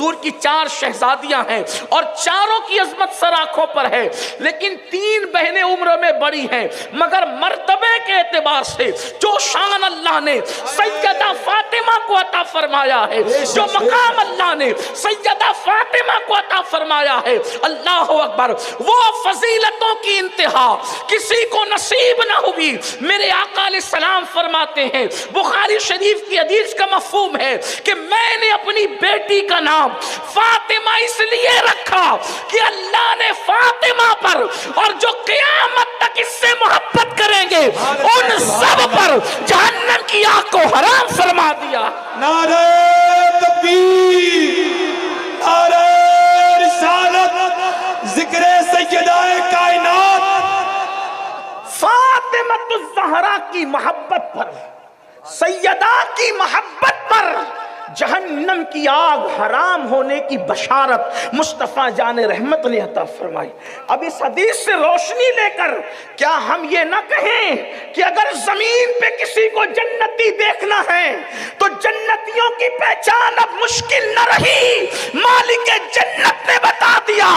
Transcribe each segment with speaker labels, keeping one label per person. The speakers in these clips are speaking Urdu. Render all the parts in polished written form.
Speaker 1: حضور کی 4 شہزادیاں ہیں اور چاروں کی عظمت سر آنکھوں پر ہے، لیکن 3 بہنیں عمر میں بڑی ہیں، مگر مرتبے کے اعتبار سے جو شان اللہ نے سیدہ فاطمہ کو عطا فرمایا ہے، جو مقام اللہ نے سیدہ فاطمہ کو عطا فرمایا ہے، اللہ اکبر، وہ فضیلتوں کی انتہا کسی کو نصیب نہ ہوئی۔ میرے آقا علیہ السلام فرماتے ہیں، بخاری شریف کی حدیث کا مفہوم ہے کہ میں نے اپنی بیٹی کا نام فاطمہ اس لیے رکھا کہ اللہ نے فاطمہ پر اور جو قیامت تک اس سے محبت کریں گے ان سب پر جہنم کی آگ کو حرام فرما دیا۔
Speaker 2: نعرہ تکبیر، نعرہ رسالت، ذکر سیدہ کائنات۔
Speaker 1: فاطمہ الزہرا کی محبت پر، سیدہ کی محبت پر جہنم کی آگ حرام ہونے کی بشارت مصطفیٰ جان رحمت نے عطا فرمائی۔ اب اس حدیث سے روشنی لے کر کیا ہم یہ نہ کہیں کہ اگر زمین پہ کسی کو جنتی دیکھنا ہے تو جنتیوں کی پہچان اب مشکل نہ رہی، مالک جنت نے بتا دیا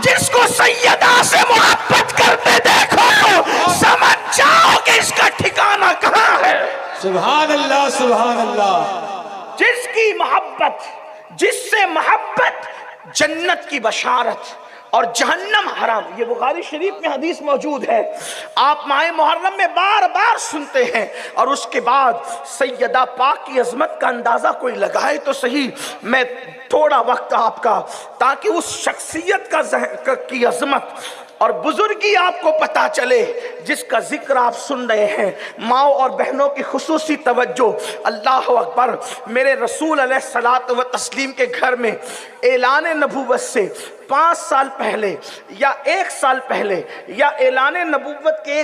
Speaker 1: جس کو سیدہ سے محبت کرتے دیکھو سمجھ جاؤ کہ اس کا ٹھکانہ کہاں ہے۔
Speaker 2: سبحان اللہ، سبحان اللہ۔
Speaker 1: جس کی محبت، جس سے محبت، جنت کی بشارت اور جہنم حرام۔ یہ بخاری شریف میں حدیث موجود ہے، آپ ماہ محرم میں بار بار سنتے ہیں، اور اس کے بعد سیدہ پاک کی عظمت کا اندازہ کوئی لگائے تو صحیح۔ میں تھوڑا وقت آپ کا، تاکہ اس شخصیت کی عظمت اور بزرگی آپ کو پتا چلے جس کا ذکر آپ سن رہے ہیں۔ ماؤں اور بہنوں کی خصوصی توجہ، اللہ اکبر۔ میرے رسول علیہ الصلوۃ والتسلیم کے گھر میں اعلان نبوت سے 5 سال پہلے یا 1 سال پہلے یا اعلان نبوت کے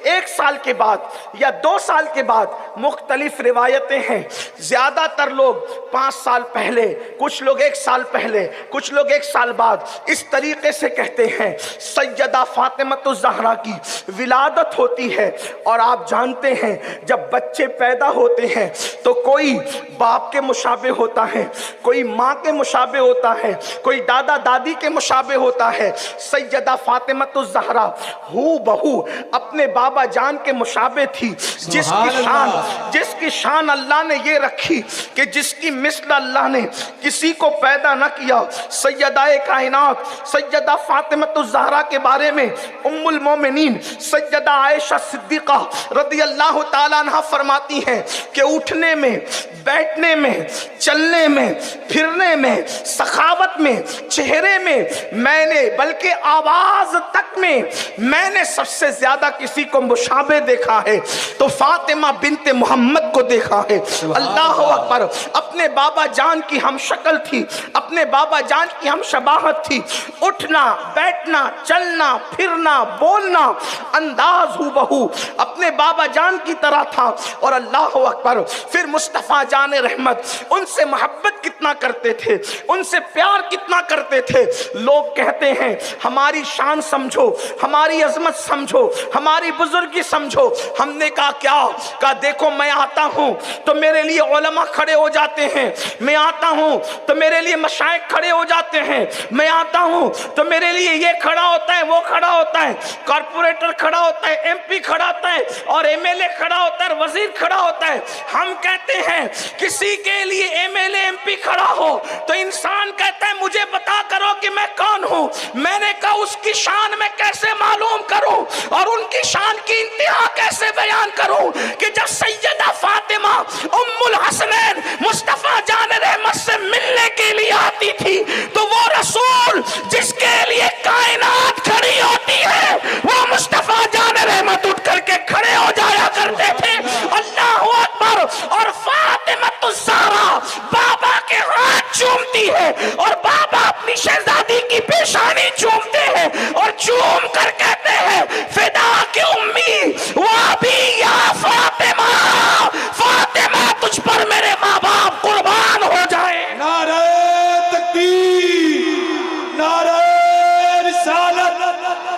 Speaker 1: 1 سال کے بعد یا 2 سال کے بعد مختلف روایتیں ہیں۔ زیادہ تر لوگ 5 سال پہلے، کچھ لوگ 1 سال پہلے، کچھ لوگ 1 سال بعد، اس طریقے سے کہتے ہیں۔ سیدہ فاطمہ الزہرا کی ولادت ہوتی ہے، اور آپ جانتے ہیں جب بچے پیدا ہوتے ہیں تو کوئی باپ کے مشابہ ہوتا ہے، کوئی ماں کے مشابہ ہوتا ہے، کوئی دادا دادی کے مشابہ ہوتا ہے۔ سیدہ فاطمہ الزہرا ہو بہو اپنے بابا جان کے مشابہ تھی، جس کی شان اللہ نے یہ رکھی کہ جس کی مثل اللہ نے کسی کو پیدا نہ کیا۔ سیدہ کائنات سیدہ فاطمہ الزہرا کے بارے میں ام المومنین سیدہ عائشہ صدیقہ رضی اللہ تعالیٰ عنہ فرماتی ہیں کہ اٹھنے میں، بیٹھنے میں، چلنے میں، پھرنے میں، سخاوت میں، چہرے میں، میں نے بلکہ آواز تک میں نے سب سے زیادہ کسی کو مشابہ دیکھا ہے تو فاطمہ بنت محمد کو دیکھا ہے۔ اللہ اکبر۔ اپنے بابا جان کی ہم شکل تھی، اپنے بابا جان کی ہم شباہت تھی، اٹھنا، بیٹھنا، چلنا، پھرنا، بولنا، انداز ہو بہو اپنے بابا جان کی طرح تھا۔ اور اللہ اکبر، پھر مصطفیٰ جان رحمت ان سے محبت کتنا کرتے تھے، ان سے پیار کتنا کرتے تھے۔ لوگ کہتے ہیں ہماری شان سمجھو، ہماری عظمت سمجھو، ہماری بزرگی سمجھو۔ ہم نے کہا کیا؟ کہا دیکھو میں آتا ہوں تو میرے لیے علماء کھڑے ہو جاتے ہیں، میں آتا ہوں تو میرے لیے مشائخ کھڑے ہو جاتے ہیں، میں آتا ہوں تو میرے لیے یہ کھڑا ہوتا ہے، وہ کھڑا ہوتا ہے، کارپوریٹر کھڑا ہوتا ہے، ایم پی کھڑا ہوتا ہے، اور ایم ایل اے کھڑا ہوتا ہے، وزیر کھڑا ہوتا ہے۔ ہم کہتے ہیں کسی کے لیے M L A M P کھڑا ہو تو انسان کہتا ہے مجھے بتا کرو کہ میں کون ہوں۔ میں نے کہا اس کی شان میں کیسے معلوم کروں اور ان کی شان کی انتہا کیسے بیان کروں کہ جب سیدہ فاطمہ ام الحسنین مصطفیٰ جان رحمت سے ملنے کے لیے آتی تھی تو وہ رسول جس کے لیے